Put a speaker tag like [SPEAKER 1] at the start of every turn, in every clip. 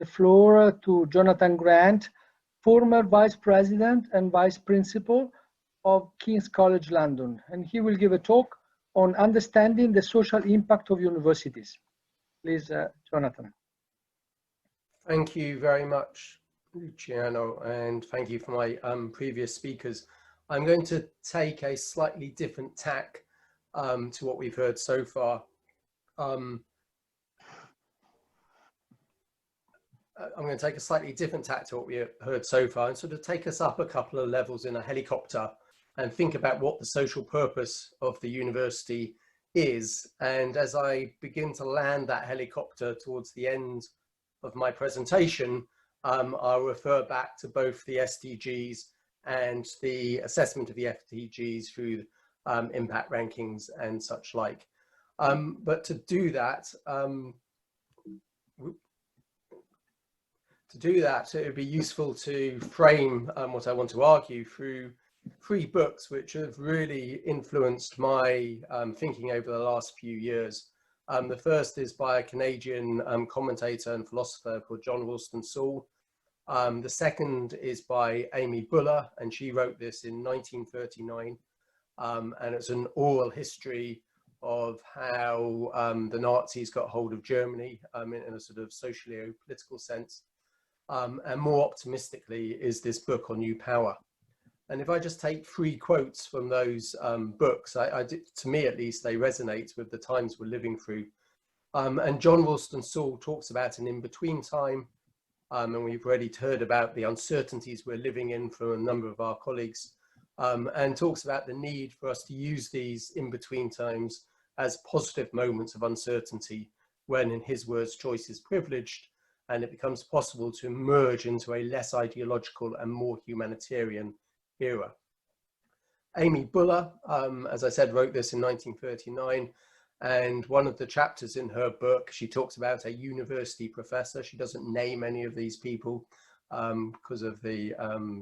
[SPEAKER 1] floor to Jonathan Grant, former Vice President and Vice Principal of King's College London, and he will give a talk on understanding the social impact of universities. Please, Jonathan.
[SPEAKER 2] Thank you very much, Luciano, and thank you for my previous speakers. I'm going to take a slightly different tack to what we've heard so far. I'm going to take a slightly different tack to what we heard so far and sort of take us up a couple of levels in a helicopter and think about what the social purpose of the university is. And as I begin to land that helicopter towards the end of my presentation, I'll refer back to both the SDGs and the assessment of the SDGs through impact rankings and such like. But to do that, it would be useful to frame what I want to argue through 3 books which have really influenced my thinking over the last few years. The first is by a Canadian commentator and philosopher called John Woolston Sewell. The second is by Amy Buller, and she wrote this in 1939, and it's an oral history of how the Nazis got hold of Germany in a sort of socio-political sense. And more optimistically is this book on New Power. And if I just take 3 quotes from those books, to me at least, they resonate with the times we're living through. And John Woolston Sewell talks about an in-between time, and we've already heard about the uncertainties we're living in from a number of our colleagues, and talks about the need for us to use these in-between times as positive moments of uncertainty, when, in his words, choice is privileged, and it becomes possible to emerge into a less ideological and more humanitarian era. Amy Buller, as I said, wrote this in 1939, and one of the chapters in her book, she talks about a university professor. She doesn't name any of these people because of the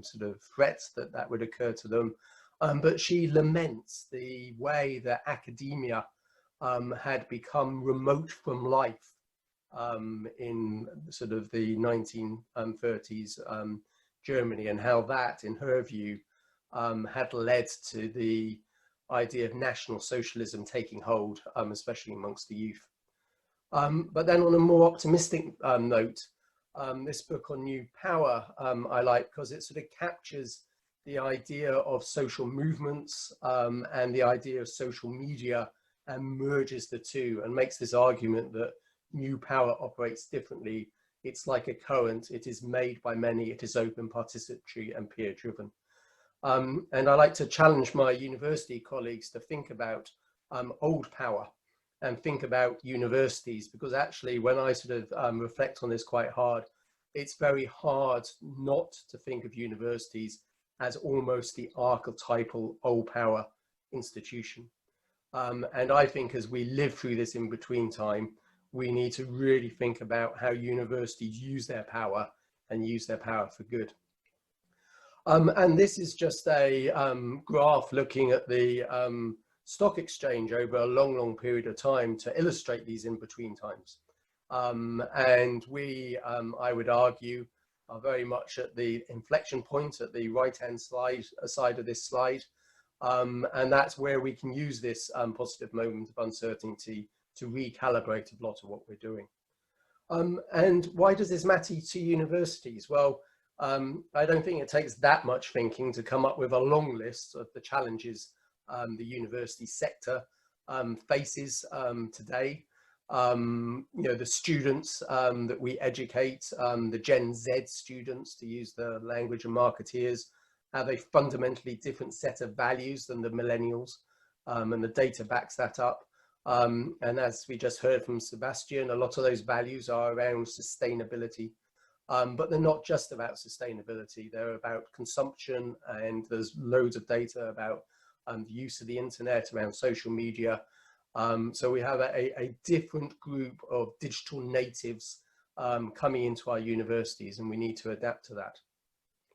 [SPEAKER 2] sort of threats that would occur to them, but she laments the way that academia had become remote from life in sort of the 1930s Germany, and how that, in her view, had led to the idea of National Socialism taking hold, especially amongst the youth. But then on a more optimistic note, this book on New Power I like because it sort of captures the idea of social movements and the idea of social media and merges the two and makes this argument that New Power operates differently. It's like a current, it is made by many, it is open, participatory and peer driven. And I like to challenge my university colleagues to think about old power and think about universities, because actually when I sort of reflect on this quite hard, it's very hard not to think of universities as almost the archetypal old power institution. And I think as we live through this in-between time, we need to really think about how universities use their power and use their power for good. And this is just a graph looking at the stock exchange over a long, long period of time to illustrate these in-between times. And we, I would argue, are very much at the inflection point at the right-hand side of this slide. And that's where we can use this positive moment of uncertainty to recalibrate a lot of what we're doing. And why does this matter to universities? Well, I don't think it takes that much thinking to come up with a long list of the challenges the university sector faces today. You know, the students that we educate, the Gen Z students, to use the language of marketeers, have a fundamentally different set of values than the millennials, and the data backs that up. And as we just heard from Sebastian, a lot of those values are around sustainability, but they're not just about sustainability, they're about consumption, and there's loads of data about the use of the internet, around social media. So we have a different group of digital natives coming into our universities, and we need to adapt to that.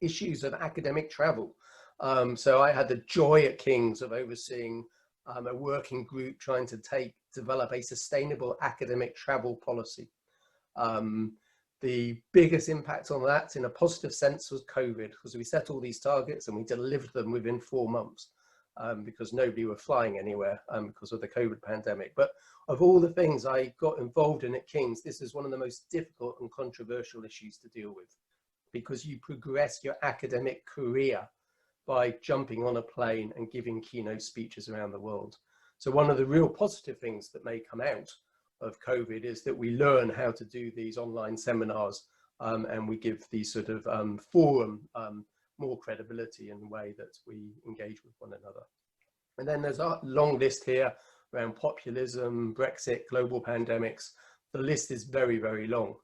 [SPEAKER 2] Issues of academic travel. So I had the joy at King's of overseeing a working group trying to develop a sustainable academic travel policy. The biggest impact on that in a positive sense was COVID, because we set all these targets and we delivered them within 4 months, because nobody were flying anywhere because of the COVID pandemic. But of all the things I got involved in at King's, this is one of the most difficult and controversial issues to deal with, because you progress your academic career by jumping on a plane and giving keynote speeches around the world. So one of the real positive things that may come out of COVID is that we learn how to do these online seminars, and we give these sort of forum more credibility in the way that we engage with one another. And then there's a long list here around populism, Brexit, global pandemics. The list is very, very long.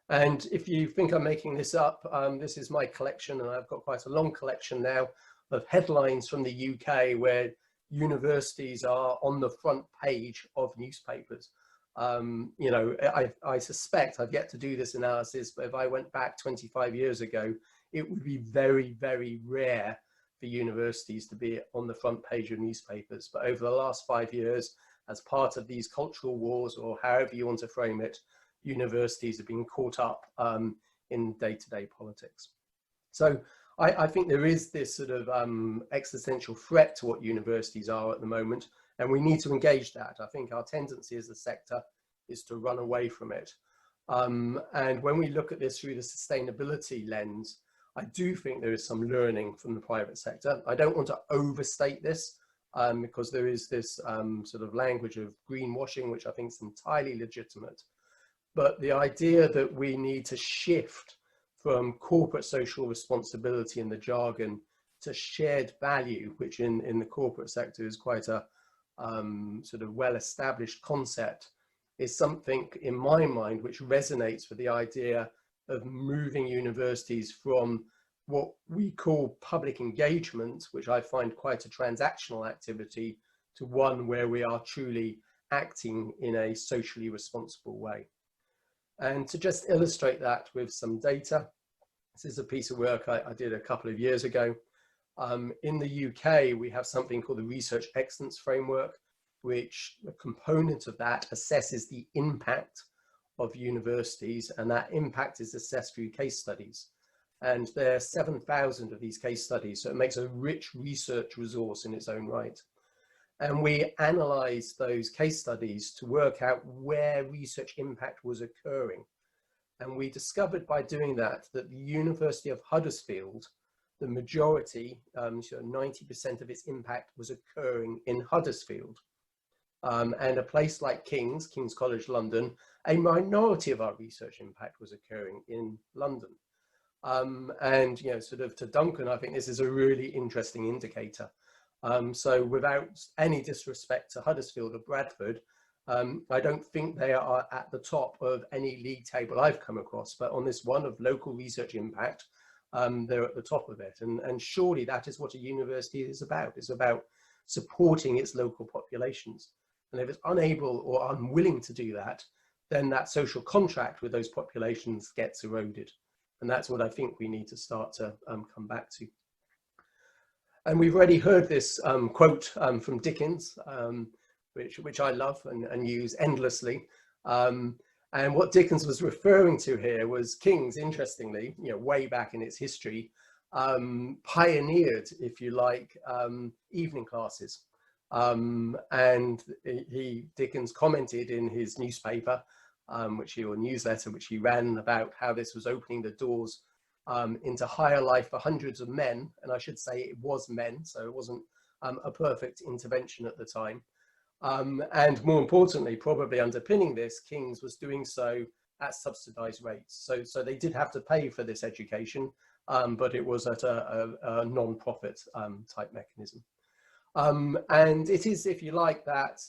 [SPEAKER 2] And if you think I'm making this up, this is my collection, and I've got quite a long collection now of headlines from the UK where universities are on the front page of newspapers. You know, I suspect, I've yet to do this analysis, but if I went back 25 years ago, it would be very, very rare for universities to be on the front page of newspapers. But over the last 5 years, as part of these cultural wars, or however you want to frame it, universities have been caught up in day-to-day politics. So I think there is this sort of existential threat to what universities are at the moment, and we need to engage that. I think our tendency as a sector is to run away from it. And when we look at this through the sustainability lens, I do think there is some learning from the private sector. I don't want to overstate this because there is this sort of language of greenwashing, which I think is entirely legitimate. But the idea that we need to shift from corporate social responsibility in the jargon to shared value, which in the corporate sector is quite a sort of well-established concept, is something in my mind which resonates with the idea of moving universities from what we call public engagement, which I find quite a transactional activity, to one where we are truly acting in a socially responsible way. And to just illustrate that with some data, this is a piece of work I did a couple of years ago. In the UK, we have something called the Research Excellence Framework, which a component of that assesses the impact of universities, and that impact is assessed through case studies. And there are 7,000 of these case studies, so it makes a rich research resource in its own right. And we analysed those case studies to work out where research impact was occurring. And we discovered by doing that that the University of Huddersfield, the majority, so 90% of its impact was occurring in Huddersfield. And a place like King's College London, a minority of our research impact was occurring in London. And, you know, sort of to Duncan, I think this is a really interesting indicator. So without any disrespect to Huddersfield or Bradford, I don't think they are at the top of any league table I've come across, but on this one of local research impact, they're at the top of it. And surely that is what a university is about. It's about supporting its local populations. And if it's unable or unwilling to do that, then that social contract with those populations gets eroded. And that's what I think we need to start to come back to. And we've already heard this quote from Dickens, which I love and use endlessly. And what Dickens was referring to here was King's, interestingly, you know, way back in its history, pioneered, if you like, evening classes. And Dickens commented in his newspaper, or newsletter, which he ran, about how this was opening the doors into higher life for hundreds of men. And I should say it was men, so it wasn't a perfect intervention at the time. And more importantly, probably underpinning this, King's was doing so at subsidized rates. So they did have to pay for this education, but it was at a non-profit type mechanism. And it is, if you like, that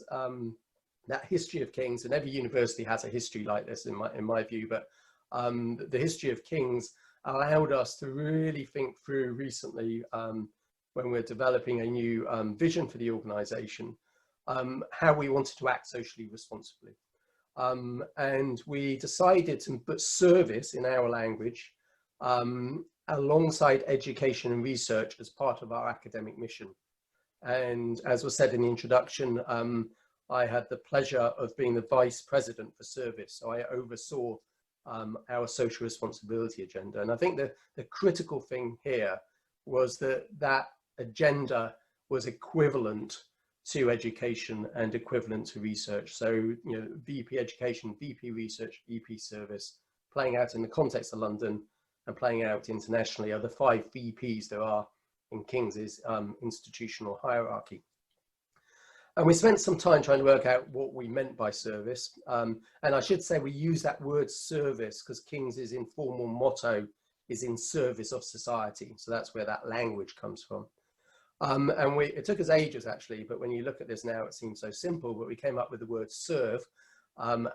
[SPEAKER 2] history of King's, and every university has a history like this in my view, but the history of King's allowed us to really think through recently, when we're developing a new vision for the organization, how we wanted to act socially responsibly. And we decided to put service, in our language, alongside education and research as part of our academic mission. And as was said in the introduction, I had the pleasure of being the vice president for service. So I oversaw our social responsibility agenda. And I think the critical thing here was that that agenda was equivalent to education and equivalent to research. So, you know, VP education, VP research, VP service, playing out in the context of London and playing out internationally are the 5 VPs there are in Kings's institutional hierarchy. And we spent some time trying to work out what we meant by service. And I should say we use that word service because Kings's informal motto is in service of society. So that's where that language comes from. And it took us ages actually, but when you look at this now, it seems so simple, but we came up with the word serve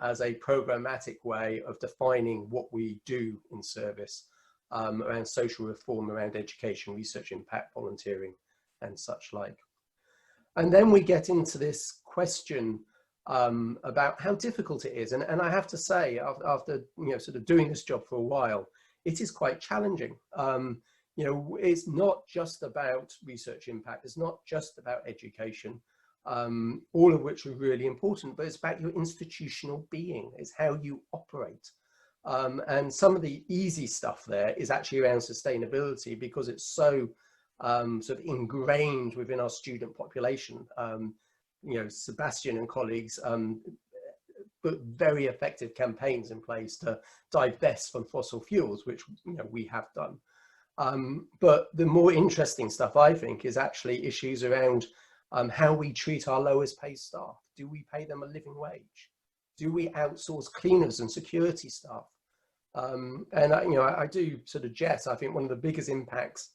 [SPEAKER 2] as a programmatic way of defining what we do in service around social reform, around education, research impact, volunteering, and such like. And then we get into this question about how difficult it is. And I have to say, after sort of doing this job for a while, it is quite challenging. It's not just about research impact. It's not just about education, all of which are really important, but it's about your institutional being. It's how you operate. And some of the easy stuff there is actually around sustainability because it's so sort of ingrained within our student population. Sebastian and colleagues put very effective campaigns in place to divest from fossil fuels, which we have done. But the more interesting stuff, I think, is actually issues around how we treat our lowest paid staff. Do we pay them a living wage? Do we outsource cleaners and security staff? And I do sort of jest. I think one of the biggest impacts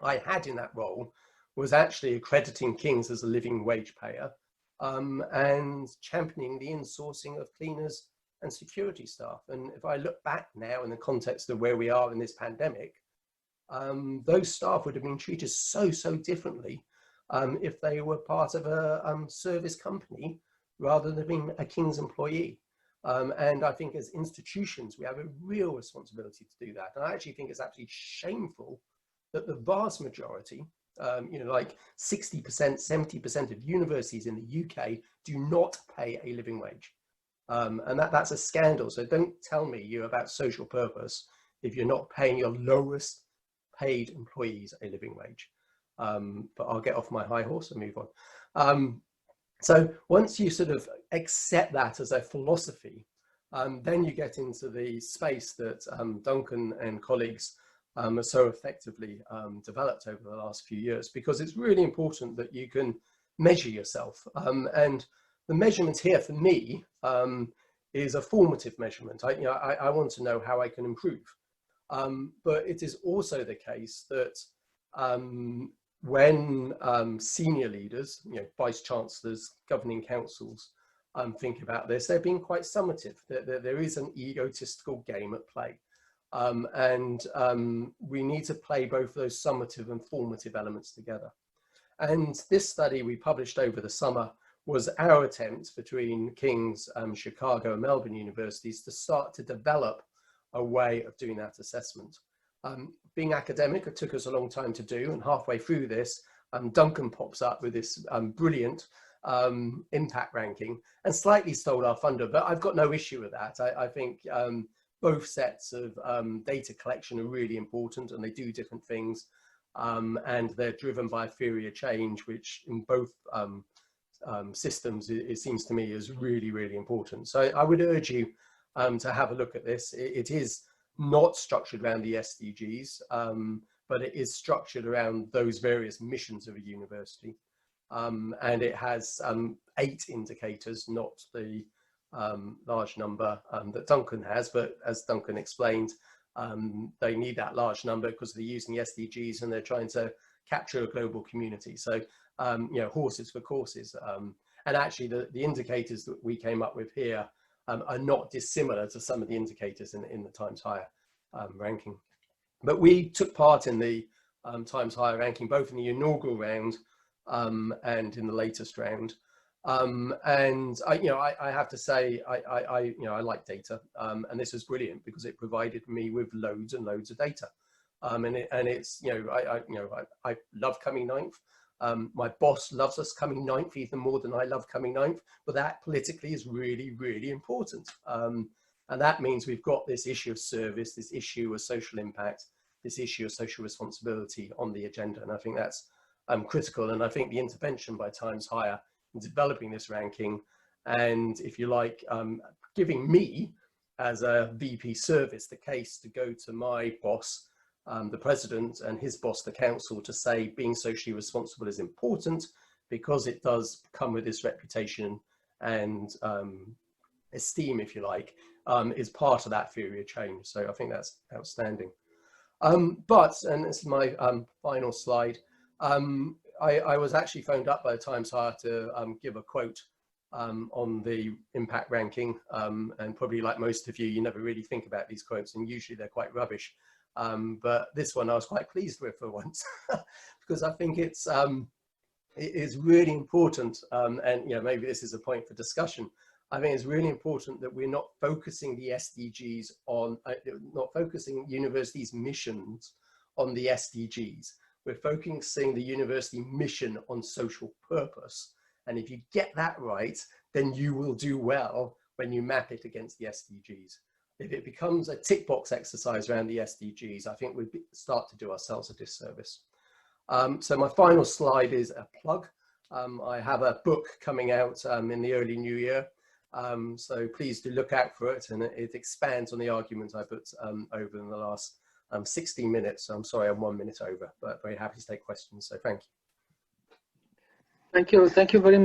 [SPEAKER 2] I had in that role was actually accrediting King's as a living wage payer and championing the insourcing of cleaners and security staff. And if I look back now in the context of where we are in this pandemic, those staff would have been treated so differently if they were part of a service company rather than being a King's employee. And I think as institutions, we have a real responsibility to do that. And I actually think it's actually shameful that the vast majority, like 60%, 70% of universities in the UK do not pay a living wage. And that's a scandal. So don't tell me you're about social purpose if you're not paying your lowest paid employees a living wage. But I'll get off my high horse and move on. So once you sort of accept that as a philosophy, then you get into the space that Duncan and colleagues have so effectively developed over the last few years, because it's really important that you can measure yourself. And the measurement here for me is a formative measurement. I want to know how I can improve. But it is also the case that when senior leaders, vice chancellors, governing councils, think about this, they're being quite summative. There is an egotistical game at play. And we need to play both those summative and formative elements together. And this study we published over the summer was our attempt between King's, Chicago and Melbourne universities to start to develop a way of doing that assessment. Being academic, it took us a long time to do, and halfway through this, Duncan pops up with this brilliant impact ranking and slightly stole our thunder, but I've got no issue with that. I think both sets of data collection are really important, and they do different things, and they're driven by a theory of change, which in both systems, it seems to me, is really, really important. So I would urge you to have a look at this. It is not structured around the SDGs, but it is structured around those various missions of a university. And it has 8 indicators, not the large number that Duncan has, but as Duncan explained, they need that large number because they're using the SDGs and they're trying to capture a global community. So, horses for courses. And actually the indicators that we came up with here are not dissimilar to some of the indicators in the Times Higher ranking. But we took part in the Times Higher ranking, both in the inaugural round and in the latest round. And I have to say, I like data, and this was brilliant because it provided me with loads and loads of data. And it's, I love coming 9th. My boss loves us coming 9th even more than I love coming 9th, but that politically is really, really important. And that means we've got this issue of service, this issue of social impact, this issue of social responsibility on the agenda. And I think that's critical. And I think the intervention by Times Higher in developing this ranking, and if you like, giving me as a VP service the case to go to my boss, the president, and his boss, the council, to say being socially responsible is important because it does come with this reputation and esteem, if you like, is part of that theory of change. So I think that's outstanding. And this is my final slide. I was actually phoned up by the Times Higher to give a quote on the impact ranking, and probably like most of you, you never really think about these quotes, and usually they're quite rubbish. But this one I was quite pleased with for once, because I think it is really important, and you know, maybe this is a point for discussion. I think it's really important that we're not focusing the SDGs on, not focusing universities' missions on the SDGs. We're focusing the university mission on social purpose. And if you get that right, then you will do well when you map it against the SDGs. If it becomes a tick box exercise around the SDGs, I think we start to do ourselves a disservice. So my final slide is a plug. I have a book coming out in the early new year. So please do look out for it, and it expands on the arguments I put over in the last 16 minutes. So I'm sorry I'm 1 minute over, but very happy to take questions. So thank you.
[SPEAKER 1] Thank you very much.